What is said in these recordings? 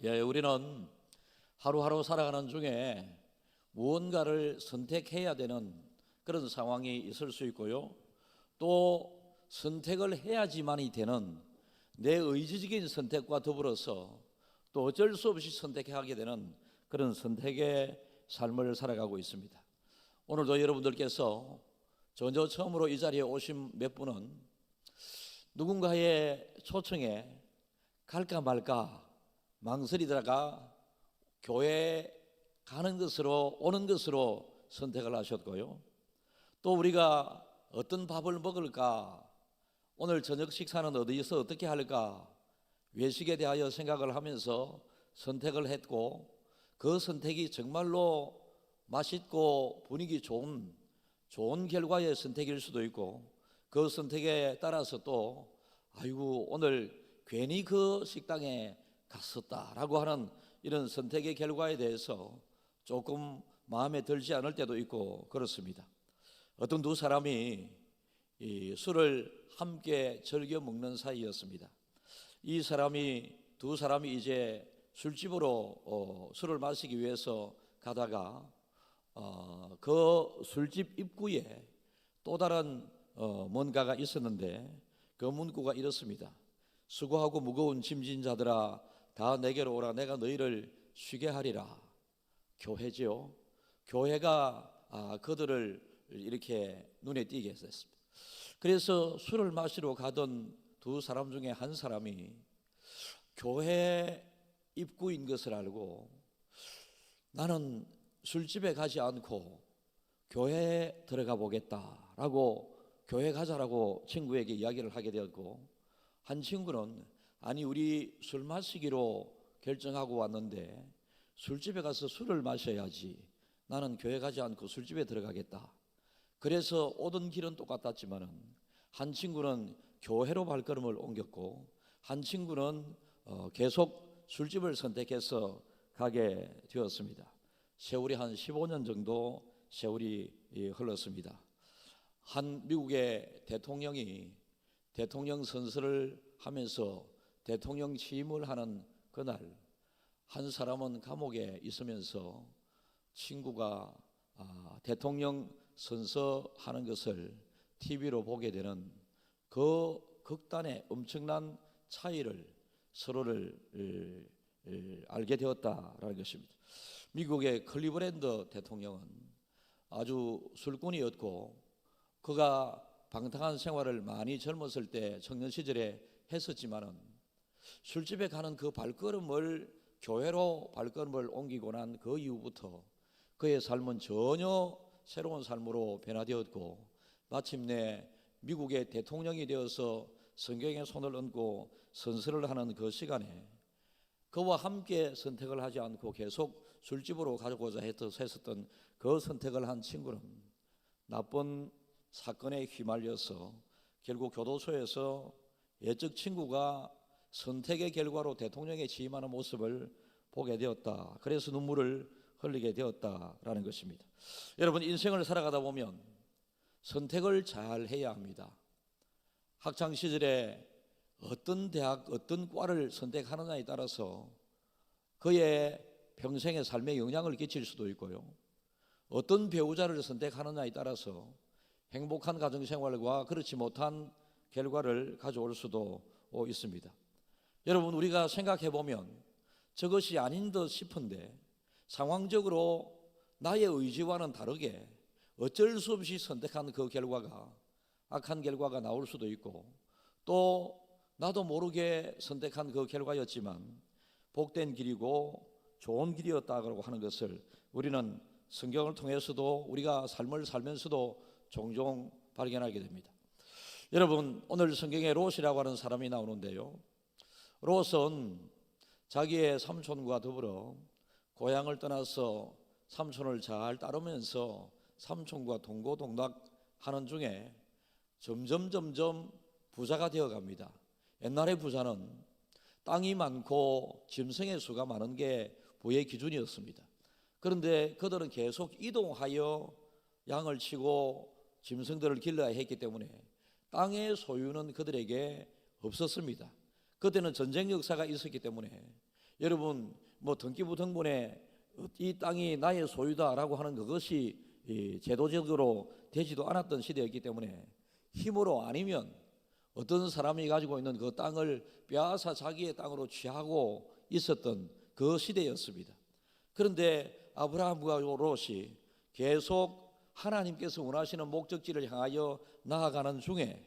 우리는 하루하루 살아가는 중에 무언가를 선택해야 되는 그런 상황이 있을 수 있고요. 또 선택을 해야지만이 되는 내 의지적인 선택과 더불어서 또 어쩔 수 없이 선택하게 되는 그런 선택의 삶을 살아가고 있습니다. 오늘도 여러분들께서 전저 처음으로 이 자리에 오신 몇 분은 누군가의 초청에 갈까 말까 망설이다가 교회 가는 것으로 오는 것으로 선택을 하셨고요. 또 우리가 어떤 밥을 먹을까, 오늘 저녁 식사는 어디서 어떻게 할까, 외식에 대하여 생각을 하면서 선택을 했고, 그 선택이 정말로 맛있고 분위기 좋은 결과의 선택일 수도 있고, 그 선택에 따라서 또 아이고 오늘 괜히 그 식당에 갔었다라고 하는 이런 선택의 결과에 대해서 조금 마음에 들지 않을 때도 있고 그렇습니다. 어떤 두 사람이 이 술을 함께 즐겨 먹는 사이였습니다. 이 두 사람이 이제 술집으로 술을 마시기 위해서 가다가 그 술집 입구에 또 다른 뭔가가 있었는데, 그 문구가 이렇습니다. 수고하고 무거운 짐진 자들아 다 내게로 오라, 내가 너희를 쉬게 하리라. 교회죠. 교회가 그들을 이렇게 눈에 띄게 했습니다. 그래서 술을 마시러 가던 두 사람 중에 한 사람이 교회 입구인 것을 알고, 나는 술집에 가지 않고 교회에 들어가 보겠다라고, 교회 가자라고 친구에게 이야기를 하게 되었고, 한 친구는 아니 우리 술 마시기로 결정하고 왔는데 술집에 가서 술을 마셔야지, 나는 교회 가지 않고 술집에 들어가겠다. 그래서 오던 길은 똑같았지만은 한 친구는 교회로 발걸음을 옮겼고, 한 친구는 계속 술집을 선택해서 가게 되었습니다. 세월이 한 15년 정도 세월이 흘렀습니다. 한 미국의 대통령이 대통령 선서를 하면서 대통령 취임을 하는 그날, 한 사람은 감옥에 있으면서 친구가 대통령 선서하는 것을 TV로 보게 되는 그 극단의 엄청난 차이를 서로를 알게 되었다라는 것입니다. 미국의 클리브랜드 대통령은 아주 술꾼이었고, 그가 방탕한 생활을 많이 젊었을 때 청년 시절에 했었지만은 술집에 가는 그 발걸음을 교회로 발걸음을 옮기고 난 그 이후부터 그의 삶은 전혀 새로운 삶으로 변화되었고, 마침내 미국의 대통령이 되어서 성경에 손을 얹고 선서를 하는 그 시간에 그와 함께 선택을 하지 않고 계속 술집으로 가고자 했었던 그 선택을 한 친구는 나쁜 사건에 휘말려서 결국 교도소에서 예적 친구가 선택의 결과로 대통령에 취임하는 모습을 보게 되었다. 그래서 눈물을 흘리게 되었다라는 것입니다. 여러분, 인생을 살아가다 보면 선택을 잘 해야 합니다. 학창 시절에 어떤 대학, 어떤 과를 선택하느냐에 따라서 그의 평생의 삶에 영향을 끼칠 수도 있고요. 어떤 배우자를 선택하느냐에 따라서 행복한 가정생활과 그렇지 못한 결과를 가져올 수도 있습니다. 여러분, 우리가 생각해 보면 저것이 아닌 듯 싶은데 상황적으로 나의 의지와는 다르게 어쩔 수 없이 선택한 그 결과가 악한 결과가 나올 수도 있고, 또 나도 모르게 선택한 그 결과였지만 복된 길이고 좋은 길이었다고 하는 것을 우리는 성경을 통해서도 우리가 삶을 살면서도 종종 발견하게 됩니다. 여러분, 오늘 성경에 롯이라고 하는 사람이 나오는데요, 롯은 자기의 삼촌과 더불어 고향을 떠나서 삼촌을 잘 따르면서 삼촌과 동고동락하는 중에 점점 부자가 되어갑니다. 옛날의 부자는 땅이 많고 짐승의 수가 많은 게 부의 기준이었습니다. 그런데 그들은 계속 이동하여 양을 치고 짐승들을 길러야 했기 때문에 땅의 소유는 그들에게 없었습니다. 그때는 전쟁 역사가 있었기 때문에 여러분 뭐 등기부등본에 이 땅이 나의 소유다라고 하는 그것이 제도적으로 되지도 않았던 시대였기 때문에 힘으로 아니면 어떤 사람이 가지고 있는 그 땅을 빼앗아 자기의 땅으로 취하고 있었던 그 시대였습니다. 그런데 아브라함과 롯이 계속 하나님께서 원하시는 목적지를 향하여 나아가는 중에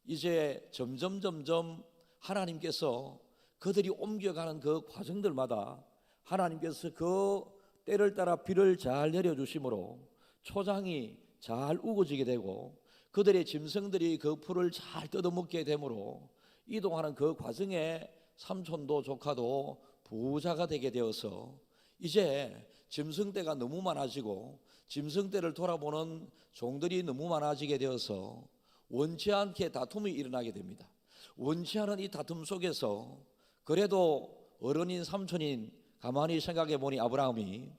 이제 점점 하나님께서 그들이 옮겨가는 그 과정들마다 하나님께서 그 때를 따라 비를 잘 내려주심으로 초장이 잘 우거지게 되고 그들의 짐승들이 그 풀을 잘 뜯어먹게 되므로 이동하는 그 과정에 삼촌도 조카도 부자가 되게 되어서 이제 짐승떼가 너무 많아지고 짐승떼를 돌아보는 종들이 너무 많아지게 되어서 원치 않게 다툼이 일어나게 됩니다. 원치 않은 이 다툼 속에서 그래도 어른인 삼촌인 가만히 생각해 보니 아브라함이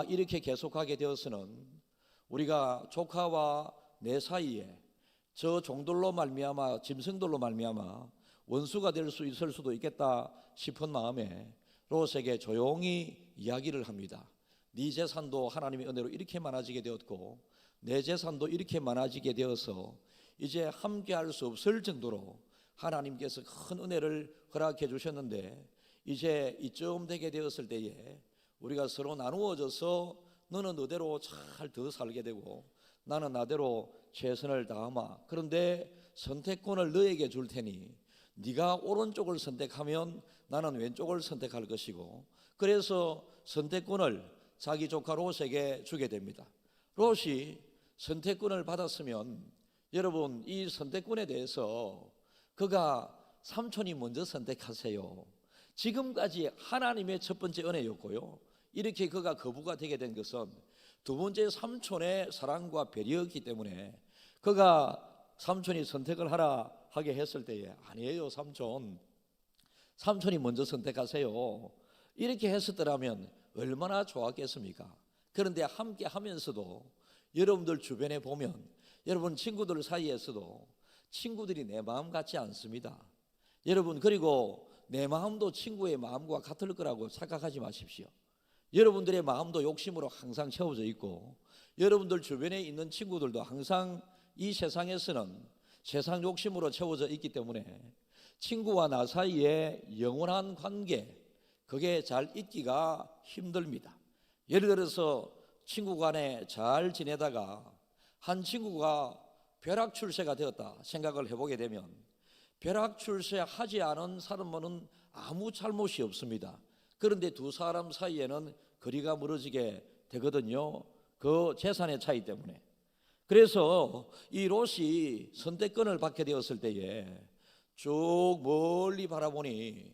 이렇게 계속하게 되어서는 우리가 조카와 내 사이에 저 종들로 말미암아 짐승들로 말미암아 원수가 될 수 있을 수도 있겠다 싶은 마음에 롯에게 조용히 이야기를 합니다. 네 재산도 하나님의 은혜로 이렇게 많아지게 되었고 내 재산도 이렇게 많아지게 되어서 이제 함께할 수 없을 정도로 하나님께서 큰 은혜를 허락해 주셨는데 이제 이쯤 되게 되었을 때에 우리가 서로 나누어져서 너는 너대로 잘 더 살게 되고 나는 나대로 최선을 다하마. 그런데 선택권을 너에게 줄 테니 네가 오른쪽을 선택하면 나는 왼쪽을 선택할 것이고 그래서 선택권을 자기 조카 롯에게 주게 됩니다. 롯이 선택권을 받았으면 여러분 이 선택권에 대해서 그가 삼촌이 먼저 선택하세요. 지금까지 하나님의 첫 번째 은혜였고요. 이렇게 그가 거부가 되게 된 것은 두 번째 삼촌의 사랑과 배려였기 때문에 그가 삼촌이 선택을 하라 하게 했을 때에 아니에요 삼촌이 먼저 선택하세요 이렇게 했었더라면 얼마나 좋았겠습니까? 그런데 함께 하면서도 여러분들 주변에 보면 여러분 친구들 사이에서도 친구들이 내 마음 같지 않습니다. 여러분 그리고 내 마음도 친구의 마음과 같을 거라고 착각하지 마십시오. 여러분들의 마음도 욕심으로 항상 채워져 있고 여러분들 주변에 있는 친구들도 항상 이 세상에서는 세상 욕심으로 채워져 있기 때문에 친구와 나 사이에 영원한 관계 그게 잘 있기가 힘듭니다. 예를 들어서 친구 간에 잘 지내다가 한 친구가 벼락출세가 되었다 생각을 해보게 되면 벼락출세하지 않은 사람은 아무 잘못이 없습니다. 그런데 두 사람 사이에는 거리가 멀어지게 되거든요. 그 재산의 차이 때문에. 그래서 이 롯이 선택권을 받게 되었을 때에 쭉 멀리 바라보니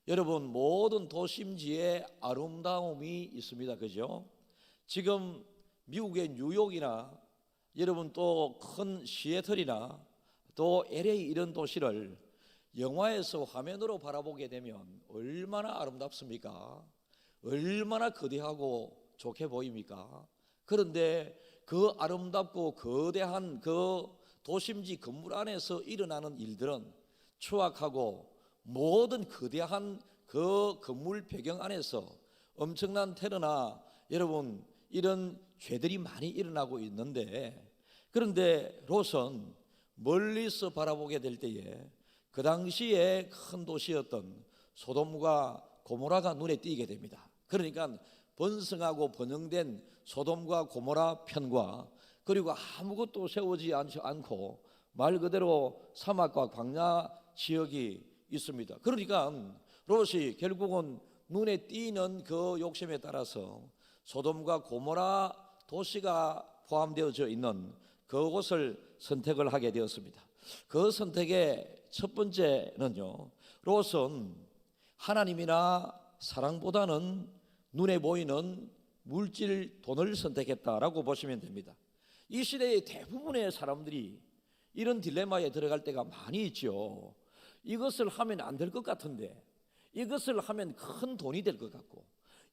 여러분 모든 도심지에 아름다움이 있습니다. 그죠? 지금 미국의 뉴욕이나 여러분 또 큰 시애틀이나 또 LA 이런 도시를 영화에서 화면으로 바라보게 되면 얼마나 아름답습니까? 얼마나 거대하고 좋게 보입니까? 그런데 그 아름답고 거대한 그 도심지 건물 안에서 일어나는 일들은 추악하고 모든 거대한 그 건물 배경 안에서 엄청난 테러나 여러분 이런 죄들이 많이 일어나고 있는데 그런데 롯은 멀리서 바라보게 될 때에 그 당시에 큰 도시였던 소돔과 고모라가 눈에 띄게 됩니다. 그러니까 번성하고 번영된 소돔과 고모라 편과 그리고 아무것도 세우지 않고 말 그대로 사막과 광야 지역이 있습니다. 그러니까 롯이 결국은 눈에 띄는 그 욕심에 따라서 소돔과 고모라 도시가 포함되어져 있는 그곳을 선택을 하게 되었습니다. 그 선택의 첫 번째는요, 롯은 하나님이나 사랑보다는 눈에 보이는 물질 돈을 선택했다라고 보시면 됩니다. 이 시대의 대부분의 사람들이 이런 딜레마에 들어갈 때가 많이 있죠. 이것을 하면 안 될 것 같은데 이것을 하면 큰 돈이 될 것 같고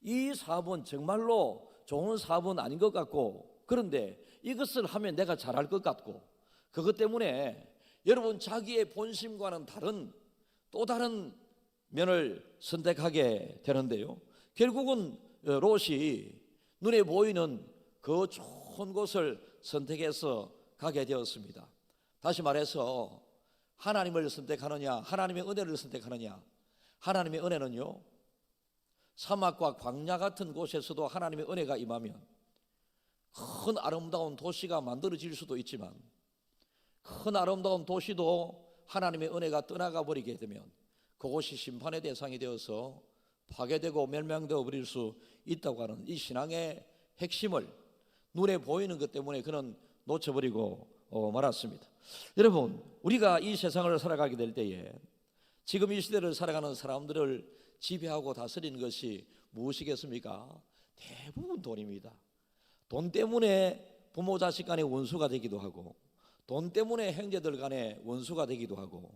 이 사업은 정말로 좋은 사업은 아닌 것 같고 그런데 이것을 하면 내가 잘할 것 같고 그것 때문에 여러분 자기의 본심과는 다른 또 다른 면을 선택하게 되는데요. 결국은 롯이 눈에 보이는 그 좋은 곳을 선택해서 가게 되었습니다. 다시 말해서 하나님을 선택하느냐, 하나님의 은혜를 선택하느냐. 하나님의 은혜는요, 사막과 광야 같은 곳에서도 하나님의 은혜가 임하면 큰 아름다운 도시가 만들어질 수도 있지만, 큰 아름다운 도시도 하나님의 은혜가 떠나가 버리게 되면 그곳이 심판의 대상이 되어서 파괴되고 멸망되어 버릴 수 있다고 하는 이 신앙의 핵심을 눈에 보이는 것 때문에 그는 놓쳐버리고 말았습니다. 여러분, 우리가 이 세상을 살아가게 될 때에 지금 이 시대를 살아가는 사람들을 지배하고 다스리는 것이 무엇이겠습니까? 대부분 돈입니다. 돈 때문에 부모 자식 간의 원수가 되기도 하고, 돈 때문에 형제들 간의 원수가 되기도 하고,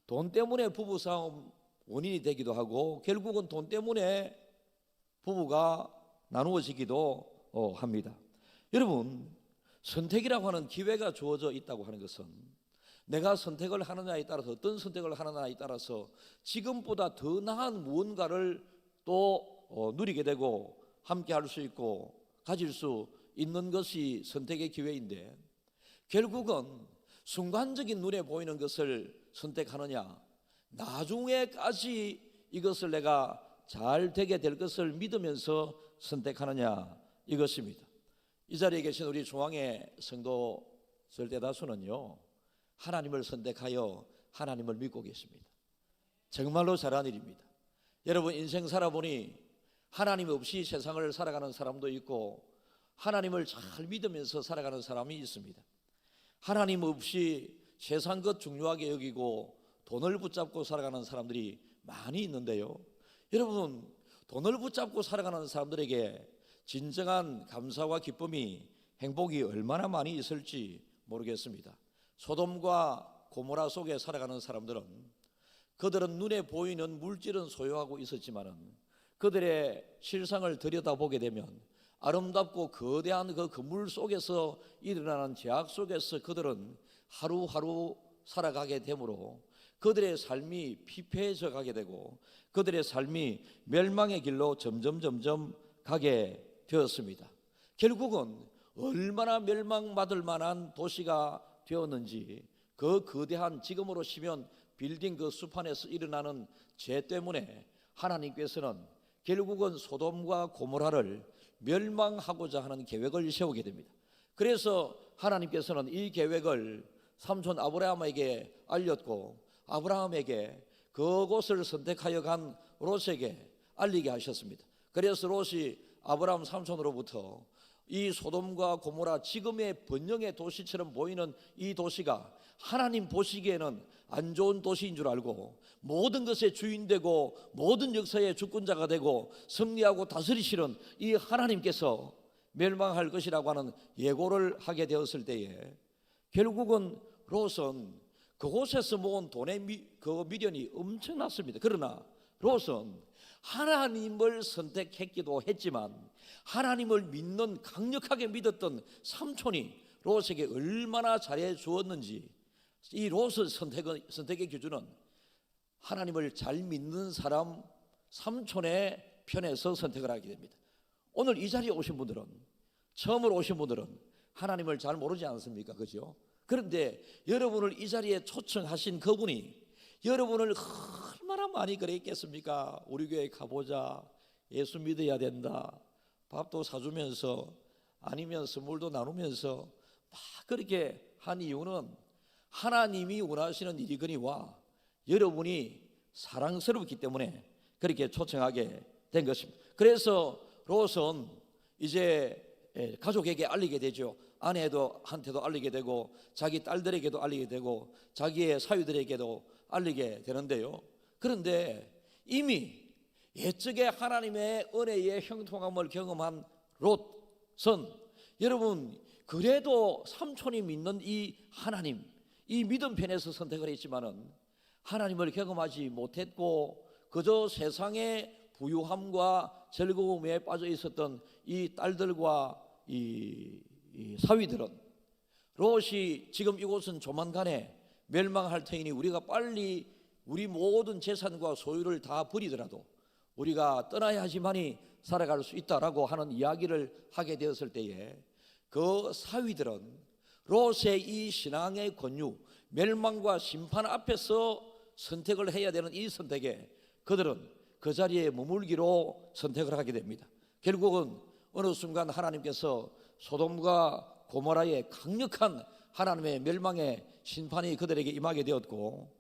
돈 때문에 부부싸움 원인이 되기도 하고, 결국은 돈 때문에 부부가 나누어지기도 합니다. 여러분, 선택이라고 하는 기회가 주어져 있다고 하는 것은 내가 선택을 하느냐에 따라서, 어떤 선택을 하느냐에 따라서 지금보다 더 나은 무언가를 또 누리게 되고 함께 할 수 있고 가질 수 있는 것이 선택의 기회인데, 결국은 순간적인 눈에 보이는 것을 선택하느냐, 나중에까지 이것을 내가 잘 되게 될 것을 믿으면서 선택하느냐, 이것입니다. 이 자리에 계신 우리 중앙의 성도들 대다수는요, 하나님을 선택하여 하나님을 믿고 계십니다. 정말로 잘한 일입니다. 여러분, 인생 살아보니 하나님 없이 세상을 살아가는 사람도 있고 하나님을 잘 믿으면서 살아가는 사람이 있습니다. 하나님 없이 세상 것 중요하게 여기고 돈을 붙잡고 살아가는 사람들이 많이 있는데요, 여러분, 돈을 붙잡고 살아가는 사람들에게 진정한 감사와 기쁨이, 행복이 얼마나 많이 있을지 모르겠습니다. 소돔과 고모라 속에 살아가는 사람들은, 그들은 눈에 보이는 물질은 소유하고 있었지만은 그들의 실상을 들여다보게 되면 아름답고 거대한 그 건물 속에서 일어나는 죄악 속에서 그들은 하루하루 살아가게 되므로 그들의 삶이 피폐해져 가게 되고 그들의 삶이 멸망의 길로 점점 가게 되었습니다. 결국은 얼마나 멸망받을 만한 도시가 되었는지, 그 거대한, 지금으로 치면 빌딩 그 수판에서 일어나는 죄 때문에 하나님께서는 결국은 소돔과 고모라를 멸망하고자 하는 계획을 세우게 됩니다. 그래서 하나님께서는 이 계획을 삼촌 아브라함에게 알렸고, 아브라함에게 그곳을 선택하여 간 롯에게 알리게 하셨습니다. 그래서 롯이 아브라함 삼촌으로부터 이 소돔과 고모라, 지금의 번영의 도시처럼 보이는 이 도시가 하나님 보시기에는 안 좋은 도시인 줄 알고 모든 것의 주인 되고 모든 역사의 주권자가 되고 승리하고 다스리시는 이 하나님께서 멸망할 것이라고 하는 예고를 하게 되었을 때에, 결국은 롯은 그곳에서 모은 돈의 그 미련이 엄청났습니다. 그러나 롯은 하나님을 선택했기도 했지만 하나님을 믿는, 강력하게 믿었던 삼촌이 롯에게 얼마나 잘해 주었는지, 이 롯의 선택의 기준은 하나님을 잘 믿는 사람 삼촌의 편에서 선택을 하게 됩니다. 오늘 이 자리에 오신 분들은, 처음으로 오신 분들은 하나님을 잘 모르지 않습니까? 그죠? 그런데 여러분을 이 자리에 초청하신 그분이 여러분을 얼마나 많이 그랬겠습니까? 우리 교회 가보자, 예수 믿어야 된다, 밥도 사주면서 아니면 선물도 나누면서 막 그렇게 한 이유는 하나님이 원하시는 일이거니와 여러분이 사랑스럽기 때문에 그렇게 초청하게 된 것입니다. 그래서 롯은 이제 가족에게 알리게 되죠. 아내한테도 알리게 되고 자기 딸들에게도 알리게 되고 자기의 사위들에게도 알리게 되는데요, 그런데 이미 옛적에 하나님의 은혜의 형통함을 경험한 롯은, 여러분, 그래도 삼촌이 믿는 이 하나님, 이 믿음 편에서 선택을 했지만은 하나님을 경험하지 못했고 그저 세상의 부유함과 즐거움에 빠져 있었던 이 딸들과 이 사위들은, 롯이 지금 이곳은 조만간에 멸망할 터이니 우리가 빨리 우리 모든 재산과 소유를 다 버리더라도 우리가 떠나야지만이 살아갈 수 있다라고 하는 이야기를 하게 되었을 때에 그 사위들은 롯의 이 신앙의 권유, 멸망과 심판 앞에서 선택을 해야 되는 이 선택에 그들은 그 자리에 머물기로 선택을 하게 됩니다. 결국은 어느 순간 하나님께서 소돔과 고모라의 강력한 하나님의 멸망의 심판이 그들에게 임하게 되었고,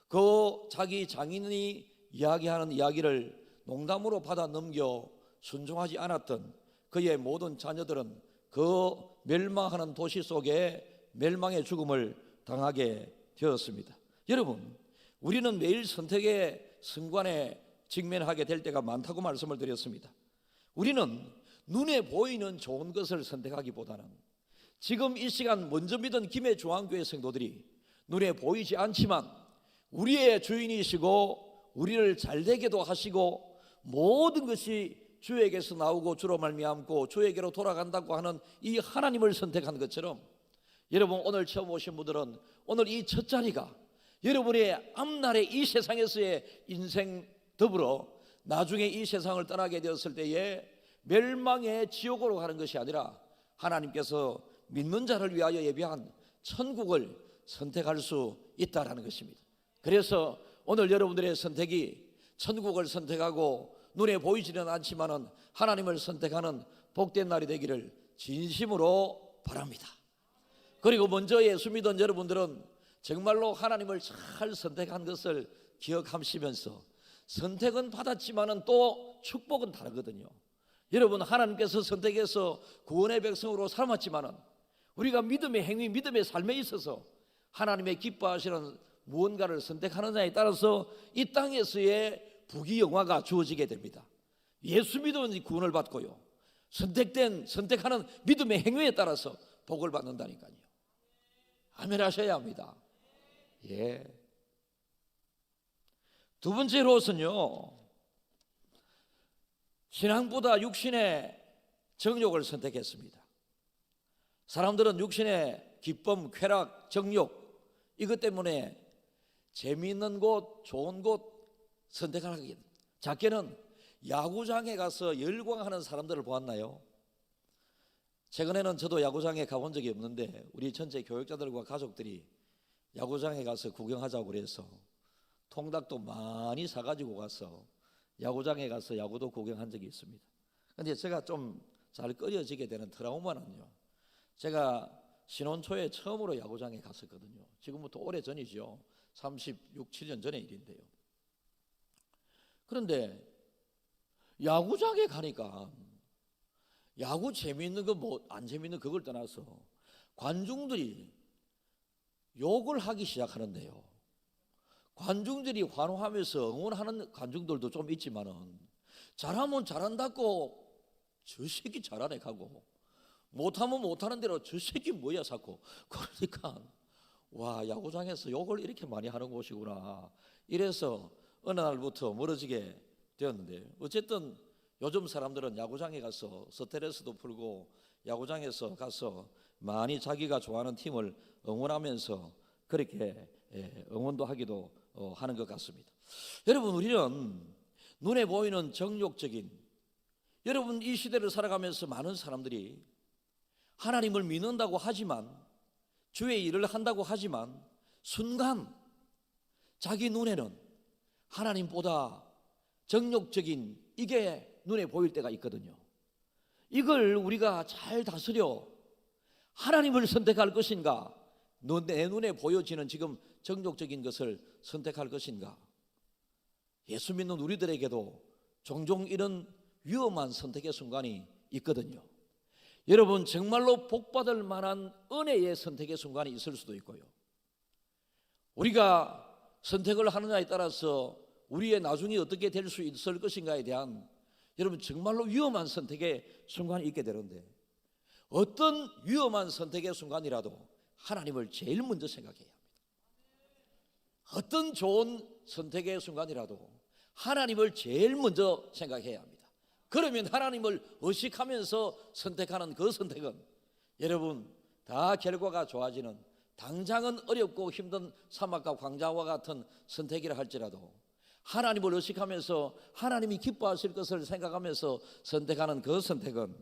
그 자기 장인이 이야기하는 이야기를 농담으로 받아 넘겨 순종하지 않았던 그의 모든 자녀들은 그 멸망하는 도시 속에 멸망의 죽음을 당하게 되었습니다. 여러분, 우리는 매일 선택의 순간에 직면하게 될 때가 많다고 말씀을 드렸습니다. 우리는 눈에 보이는 좋은 것을 선택하기보다는 지금 이 시간 먼저 믿은 김해중앙교회 성도들이 눈에 보이지 않지만 우리의 주인이시고 우리를 잘되게도 하시고 모든 것이 주에게서 나오고 주로 말미암고 주에게로 돌아간다고 하는 이 하나님을 선택한 것처럼, 여러분 오늘 처음 오신 분들은 오늘 이 첫 자리가 여러분의 앞날의 이 세상에서의 인생 더불어 나중에 이 세상을 떠나게 되었을 때에 멸망의 지옥으로 가는 것이 아니라 하나님께서 믿는 자를 위하여 예비한 천국을 선택할 수 있다라는 것입니다. 그래서 오늘 여러분들의 선택이 천국을 선택하고 눈에 보이지는 않지만은 하나님을 선택하는 복된 날이 되기를 진심으로 바랍니다. 그리고 먼저 예수 믿은 여러분들은 정말로 하나님을 잘 선택한 것을 기억하시면서, 선택은 받았지만은 또 축복은 다르거든요. 여러분, 하나님께서 선택해서 구원의 백성으로 삼았지만은 우리가 믿음의 행위, 믿음의 삶에 있어서 하나님의 기뻐하시는 무언가를 선택하느냐에 따라서 이 땅에서의 부귀영화가 주어지게 됩니다. 예수 믿으면 구원을 받고요, 선택하는 믿음의 행위에 따라서 복을 받는다니까요. 아멘 하셔야 합니다. 예. 두 번째로서는요, 신앙보다 육신의 정욕을 선택했습니다. 사람들은 육신의 기쁨, 쾌락, 정욕, 이것 때문에 재미있는 곳, 좋은 곳 선택하게. 작게는 야구장에 가서 열광하는 사람들을 보았나요? 최근에는 저도 야구장에 가본 적이 없는데 우리 전체 교육자들과 가족들이 야구장에 가서 구경하자고 그래서 통닭도 많이 사가지고 가서 야구장에 가서 야구도 구경한 적이 있습니다. 그런데 제가 좀 잘 꺼려지게 되는 트라우마는요, 제가 신혼 초에 처음으로 야구장에 갔었거든요. 지금부터 오래 전이죠. 36, 7년 전의 일인데요. 그런데 야구장에 가니까 야구 재미있는 거 뭐 안 재미있는 그걸 떠나서 관중들이 욕을 하기 시작하는데요. 관중들이 환호하면서 응원하는 관중들도 좀 있지만은 잘하면 잘한다고 저 새끼 잘하네 가고, 못하면 못하는 대로 저 새끼 뭐야 자꾸. 그러니까 와, 야구장에서 욕을 이렇게 많이 하는 곳이구나. 이래서 어느 날부터 멀어지게 되었는데, 어쨌든 요즘 사람들은 야구장에 가서 스트레스도 풀고 야구장에서 가서 많이 자기가 좋아하는 팀을 응원하면서 그렇게 응원도 하기도 하는 것 같습니다. 여러분, 우리는 눈에 보이는 정욕적인, 여러분 이 시대를 살아가면서 많은 사람들이 하나님을 믿는다고 하지만, 주의 일을 한다고 하지만 순간 자기 눈에는 하나님보다 정욕적인 이게 눈에 보일 때가 있거든요. 이걸 우리가 잘 다스려 하나님을 선택할 것인가, 내 눈에 보여지는 지금 정욕적인 것을 선택할 것인가. 예수 믿는 우리들에게도 종종 이런 위험한 선택의 순간이 있거든요. 여러분, 정말로 복받을 만한 은혜의 선택의 순간이 있을 수도 있고요, 우리가 선택을 하느냐에 따라서 우리의 나중이 어떻게 될 수 있을 것인가에 대한 여러분 정말로 위험한 선택의 순간이 있게 되는데, 어떤 위험한 선택의 순간이라도 하나님을 제일 먼저 생각해야 합니다. 어떤 좋은 선택의 순간이라도 하나님을 제일 먼저 생각해야 합니다. 그러면 하나님을 의식하면서 선택하는 그 선택은 여러분 다 결과가 좋아지는 당장은 어렵고 힘든 사막과 광야와 같은 선택이라 할지라도 하나님을 의식하면서 하나님이 기뻐하실 것을 생각하면서 선택하는 그 선택은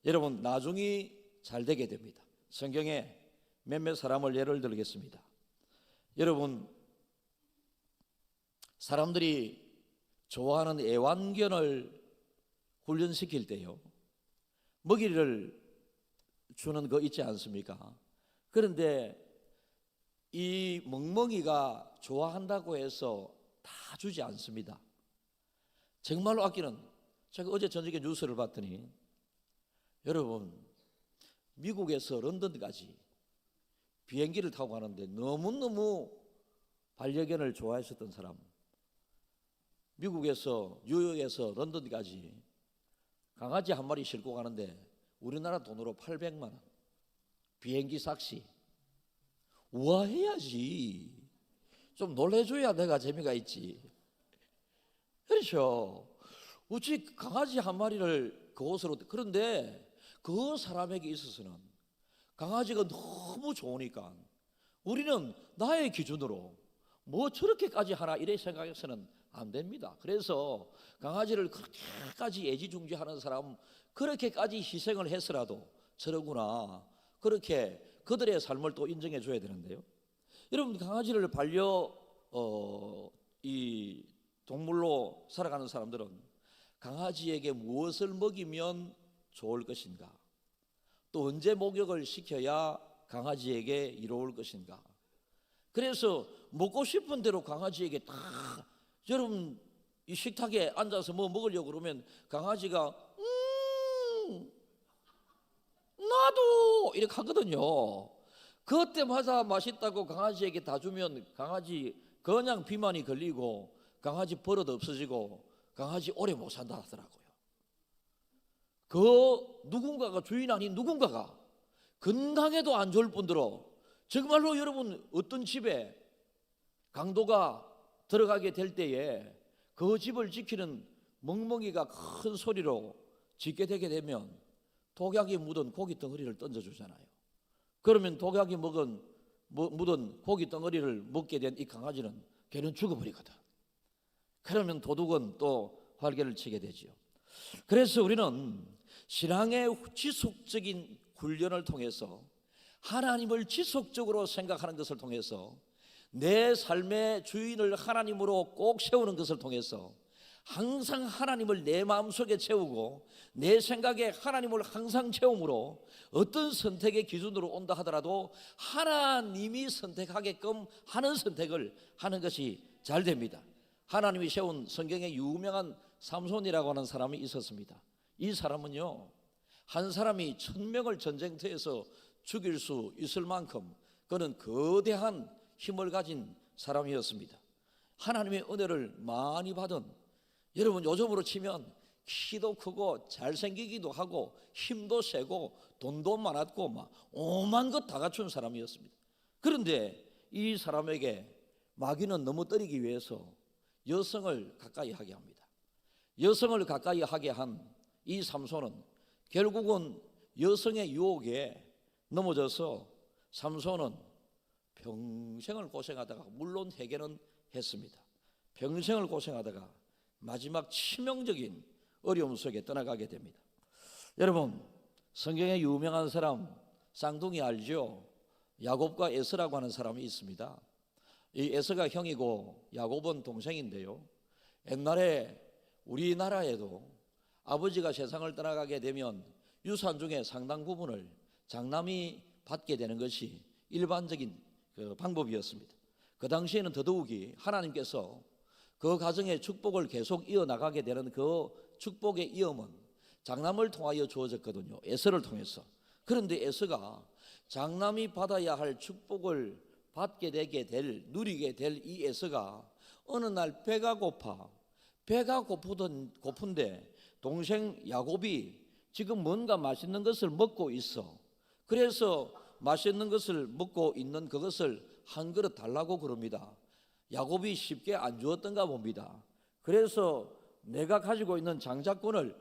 여러분 나중에 잘 되게 됩니다. 성경에 몇몇 사람을 예를 들겠습니다. 여러분, 사람들이 좋아하는 애완견을 훈련시킬 때요, 먹이를 주는 거 있지 않습니까? 그런데 이 멍멍이가 좋아한다고 해서 다 주지 않습니다. 정말로 아끼는, 제가 어제 저녁에 뉴스를 봤더니 여러분, 미국에서 런던까지 비행기를 타고 가는데 너무너무 반려견을 좋아했었던 사람, 미국에서 뉴욕에서 런던까지 강아지 한 마리 싣고 가는데 우리나라 돈으로 800만 원, 비행기 삭시. 우아해야지. 좀 놀래줘야 내가 재미가 있지. 그렇죠. 어찌 강아지 한 마리를 그곳으로. 그런데 그 사람에게 있어서는 강아지가 너무 좋으니까 우리는 나의 기준으로 뭐 저렇게까지 하나 이래 생각해서는 안 됩니다. 그래서 강아지를 그렇게까지 애지중지하는 사람, 그렇게까지 희생을 해서라도 저러구나, 그렇게 그들의 삶을 또 인정해 줘야 되는데요. 여러분, 강아지를 이 동물로 살아가는 사람들은 강아지에게 무엇을 먹이면 좋을 것인가, 또 언제 목욕을 시켜야 강아지에게 이로울 것인가. 그래서 먹고 싶은 대로 강아지에게 다, 여러분 이 식탁에 앉아서 뭐 먹으려고 그러면 강아지가 나도 이렇게 하거든요. 그때마다 맛있다고 강아지에게 다 주면 강아지 그냥 비만이 걸리고 강아지 버릇 없어지고 강아지 오래 못 산다 하더라고요. 그 누군가가, 주인 아닌 누군가가 건강에도 안 좋을 뿐더러 정말로 여러분 어떤 집에 강도가 들어가게 될 때에 그 집을 지키는 멍멍이가 큰 소리로 짖게 되게 되면 독약이 묻은 고기 덩어리를 던져주잖아요. 그러면 독약이 묻은 고기 덩어리를 먹게 된 이 강아지는 걔는 죽어버리거든. 그러면 도둑은 또 활개를 치게 되지요. 그래서 우리는 신앙의 지속적인 훈련을 통해서 하나님을 지속적으로 생각하는 것을 통해서 내 삶의 주인을 하나님으로 꼭 세우는 것을 통해서 항상 하나님을 내 마음속에 채우고 내 생각에 하나님을 항상 채움으로 어떤 선택의 기준으로 온다 하더라도 하나님이 선택하게끔 하는 선택을 하는 것이 잘 됩니다. 하나님이 세운 성경에 유명한 삼손이라고 하는 사람이 있었습니다. 이 사람은요, 한 사람이 1000명을 전쟁터에서 죽일 수 있을 만큼 그는 거대한 힘을 가진 사람이었습니다. 하나님의 은혜를 많이 받은, 여러분 요즘으로 치면 키도 크고 잘생기기도 하고 힘도 세고 돈도 많았고 막 오만 것 다 갖춘 사람이었습니다. 그런데 이 사람에게 마귀는 넘어뜨리기 위해서 여성을 가까이 하게 합니다. 여성을 가까이 하게 한 이 삼손은 결국은 여성의 유혹에 넘어져서 삼손은 평생을 고생하다가, 물론 회개는 했습니다. 평생을 고생하다가 마지막 치명적인 어려움 속에 떠나가게 됩니다. 여러분, 성경에 유명한 사람 쌍둥이 알죠? 야곱과 에서라고 하는 사람이 있습니다. 이 에서가 형이고 야곱은 동생인데요, 옛날에 우리나라에도 아버지가 세상을 떠나가게 되면 유산 중에 상당 부분을 장남이 받게 되는 것이 일반적인 방법이었습니다. 그 당시에는 더더욱이 하나님께서 그 가정의 축복을 계속 이어나가게 되는 그 축복의 이음은 장남을 통하여 주어졌거든요. 에서를 통해서. 그런데 에서가 장남이 받아야 할 축복을 받게 되게 될, 누리게 될 이 에서가 어느 날 배가 고픈데 동생 야곱이 지금 뭔가 맛있는 것을 먹고 있어. 그래서 맛있는 것을 먹고 있는 그것을 한 그릇 달라고 그럽니다. 야곱이 쉽게 안 주었던가 봅니다. 그래서 내가 가지고 있는 장자권을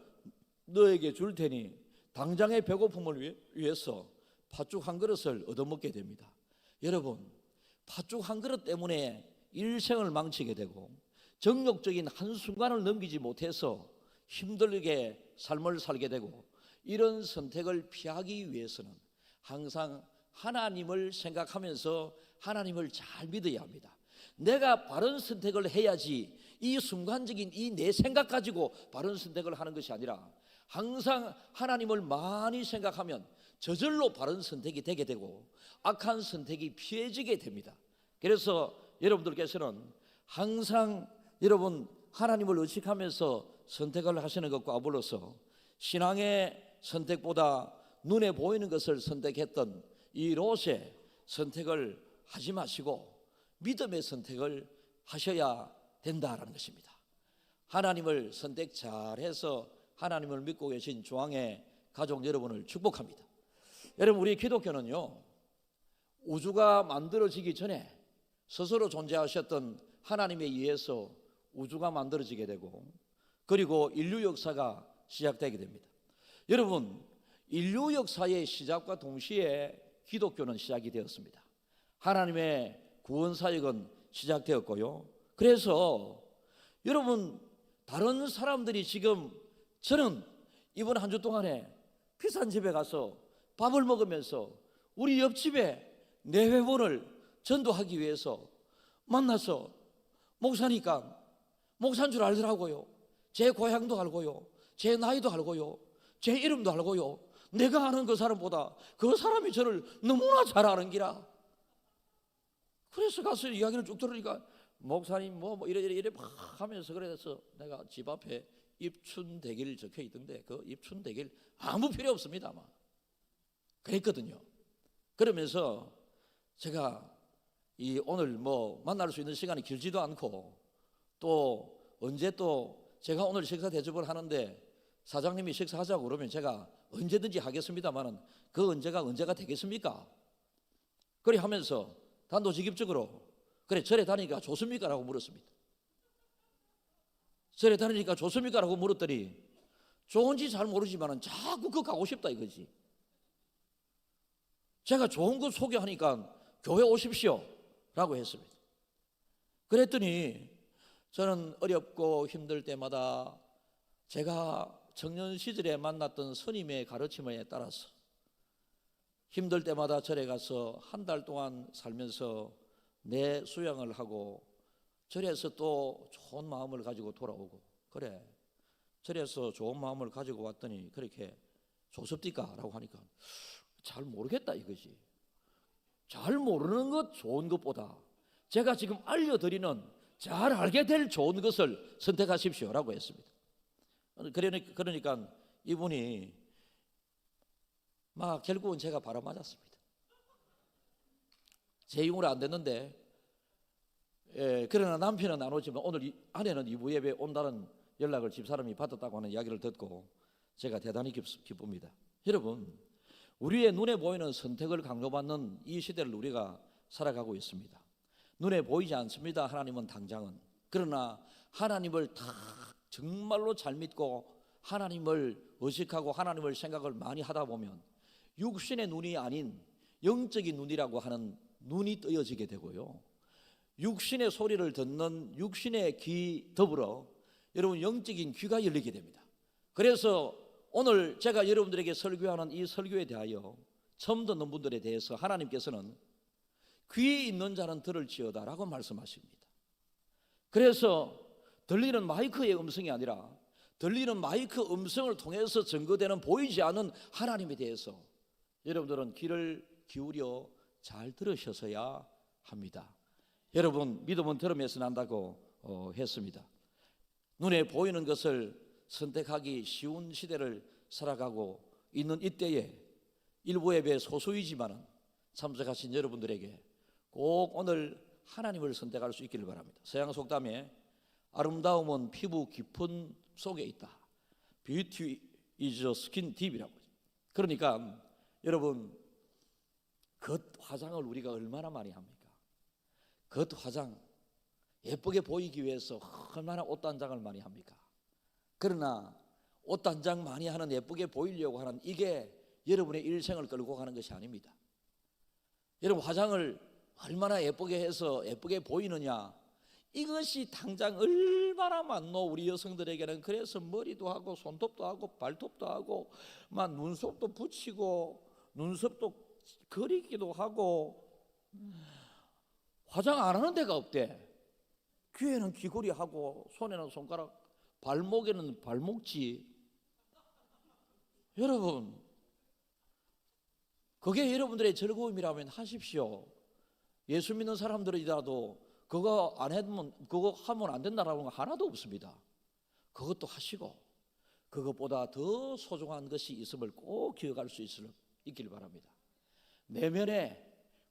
너에게 줄 테니 당장의 배고픔을 위해서 팥죽 한 그릇을 얻어먹게 됩니다. 여러분, 팥죽 한 그릇 때문에 일생을 망치게 되고 정욕적인 한순간을 넘기지 못해서 힘들게 삶을 살게 되고, 이런 선택을 피하기 위해서는 항상 하나님을 생각하면서 하나님을 잘 믿어야 합니다. 내가 바른 선택을 해야지 이 순간적인 이 내 생각 가지고 바른 선택을 하는 것이 아니라 항상 하나님을 많이 생각하면 저절로 바른 선택이 되게 되고 악한 선택이 피해지게 됩니다. 그래서 여러분들께서는 항상 여러분 하나님을 의식하면서 선택을 하시는 것과 아울러서 신앙의 선택보다 눈에 보이는 것을 선택했던 이 롯의 선택을 하지 마시고 믿음의 선택을 하셔야 된다라는 것입니다. 하나님을 선택 잘해서 하나님을 믿고 계신 조항의 가족 여러분을 축복합니다. 여러분, 우리 기독교는요, 우주가 만들어지기 전에 스스로 존재하셨던 하나님에 의해서 우주가 만들어지게 되고, 그리고 인류 역사가 시작되게 됩니다. 여러분, 인류 역사의 시작과 동시에 기독교는 시작이 되었습니다. 하나님의 구원 사역은 시작되었고요. 그래서 여러분, 다른 사람들이 지금, 저는 이번 한 주 동안에 비싼 집에 가서 밥을 먹으면서 우리 옆집에 내회원을 전도하기 위해서 만나서 목사니까 목사인 줄 알더라고요. 제 고향도 알고요, 제 나이도 알고요, 제 이름도 알고요. 내가 아는 그 사람보다 그 사람이 저를 너무나 잘 아는 기라. 그래서 가서 이야기를 쭉 들으니까 목사님 뭐 이래 막 하면서, 그래서 내가 집 앞에 입춘대길 적혀 있던데 그 입춘대길 아무 필요 없습니다 아마 그랬거든요. 그러면서 제가 이 오늘 뭐 만날 수 있는 시간이 길지도 않고, 또 언제 또 제가 오늘 식사 대접을 하는데 사장님이 식사하자고 그러면 제가 언제든지 하겠습니다만은 그 언제가 되겠습니까? 그래 하면서 단도직입적으로 그래 절에 다니니까 좋습니까? 라고 물었습니다. 절에 다니니까 좋습니까? 라고 물었더니 좋은지 잘 모르지만은 자꾸 그 가고 싶다 이거지. 제가 좋은 거 소개하니까 교회 오십시오 라고 했습니다. 그랬더니 저는 어렵고 힘들 때마다 제가 청년 시절에 만났던 스님의 가르침에 따라서 힘들 때마다 절에 가서 한 달 동안 살면서 내 수양을 하고 절에서 또 좋은 마음을 가지고 돌아오고, 그래 절에서 좋은 마음을 가지고 왔더니 그렇게 좋습니까? 라고 하니까 잘 모르겠다 이거지. 잘 모르는 것 좋은 것보다 제가 지금 알려드리는 잘 알게 될 좋은 것을 선택하십시오 라고 했습니다. 그러니까 이분이 막 결국은 제가 바람맞았습니다. 제 용으로 안 됐는데, 그러나 남편은 안 오지만 오늘 아내는 이부 예배에 온다는 연락을 집사람이 받았다고 하는 이야기를 듣고 제가 대단히 기쁩니다. 여러분, 우리의 눈에 보이는 선택을 강요받는 이 시대를 우리가 살아가고 있습니다. 눈에 보이지 않습니다, 하나님은 당장은. 그러나 하나님을 다 정말로 잘 믿고 하나님을 의식하고 하나님을 생각을 많이 하다 보면 육신의 눈이 아닌 영적인 눈이라고 하는 눈이 뜨여지게 되고요, 육신의 소리를 듣는 육신의 귀 더불어 여러분 영적인 귀가 열리게 됩니다. 그래서 오늘 제가 여러분들에게 설교하는 이 설교에 대하여 처음 듣는 분들에 대해서 하나님께서는 귀 있는 자는 들을지어다 라고 말씀하십니다. 그래서 들리는 마이크의 음성이 아니라 들리는 마이크 음성을 통해서 증거되는 보이지 않는 하나님에 대해서 여러분들은 귀를 기울여 잘 들으셔서야 합니다. 여러분, 믿음은 들음에서 난다고 했습니다. 눈에 보이는 것을 선택하기 쉬운 시대를 살아가고 있는 이때에 일부 예배 소수이지만 참석하신 여러분들에게 꼭 오늘 하나님을 선택할 수 있기를 바랍니다. 서양 속담에 아름다움은 피부 깊은 속에 있다. Beauty is skin deep이라고. 그러니까 여러분, 겉 화장을 우리가 얼마나 많이 합니까? 겉 화장 예쁘게 보이기 위해서 얼마나 옷단장을 많이 합니까? 그러나 옷단장 많이 하는, 예쁘게 보이려고 하는 이게 여러분의 일생을 끌고 가는 것이 아닙니다. 여러분, 화장을 얼마나 예쁘게 해서 예쁘게 보이느냐, 이것이 당장 얼마나 많노 우리 여성들에게는. 그래서 머리도 하고 손톱도 하고 발톱도 하고 막 눈썹도 붙이고 눈썹도 그리기도 하고, 화장 안 하는 데가 없대. 귀에는 귀걸이 하고 손에는 손가락, 발목에는 발목지. 여러분, 그게 여러분들의 즐거움이라면 하십시오. 예수 믿는 사람들이라도 그거 안 하면, 그거 하면 안 된다라는 거 하나도 없습니다. 그것도 하시고, 그것보다 더 소중한 것이 있음을 꼭 기억할 수 있길 바랍니다. 내면에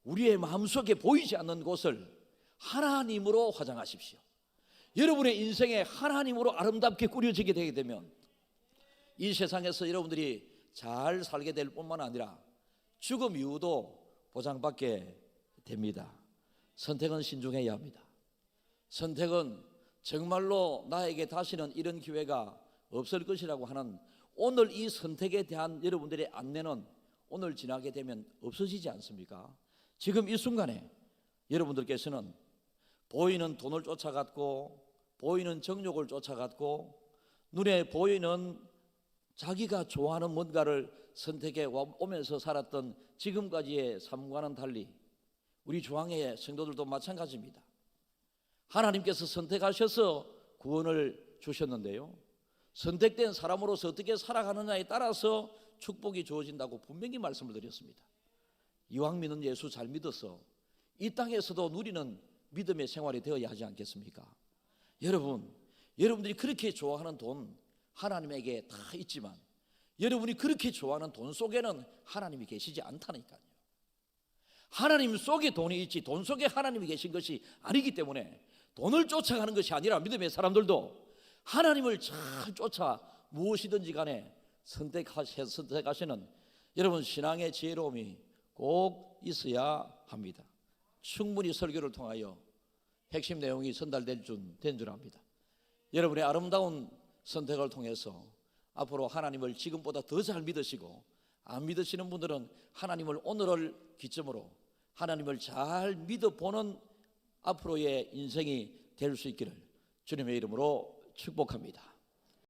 우리의 마음속에 보이지 않는 곳을 하나님으로 화장하십시오. 여러분의 인생에 하나님으로 아름답게 꾸려지게 되게 되면 이 세상에서 여러분들이 잘 살게 될 뿐만 아니라 죽음 이후도 보장받게 됩니다. 선택은 신중해야 합니다. 선택은 정말로 나에게 다시는 이런 기회가 없을 것이라고 하는 오늘 이 선택에 대한 여러분들의 안내는 오늘 지나게 되면 없어지지 않습니까? 지금 이 순간에 여러분들께서는 보이는 돈을 쫓아갔고, 보이는 정욕을 쫓아갔고, 눈에 보이는 자기가 좋아하는 뭔가를 선택해 오면서 살았던 지금까지의 삶과는 달리 우리 중앙의 성도들도 마찬가지입니다. 하나님께서 선택하셔서 구원을 주셨는데요, 선택된 사람으로서 어떻게 살아가느냐에 따라서 축복이 주어진다고 분명히 말씀을 드렸습니다. 이왕 믿는 예수 잘 믿어서 이 땅에서도 누리는 믿음의 생활이 되어야 하지 않겠습니까? 여러분들이 그렇게 좋아하는 돈 하나님에게 다 있지만 여러분이 그렇게 좋아하는 돈 속에는 하나님이 계시지 않다니까요. 하나님 속에 돈이 있지 돈 속에 하나님이 계신 것이 아니기 때문에 돈을 쫓아가는 것이 아니라 믿음의 사람들도 하나님을 잘 쫓아 무엇이든지 간에 선택하시는 여러분 신앙의 지혜로움이 꼭 있어야 합니다. 충분히 설교를 통하여 핵심 내용이 전달된 줄 압니다. 여러분의 아름다운 선택을 통해서 앞으로 하나님을 지금보다 더 잘 믿으시고, 안 믿으시는 분들은 하나님을 오늘을 기점으로 하나님을 잘 믿어보는 앞으로의 인생이 될 수 있기를 주님의 이름으로 축복합니다.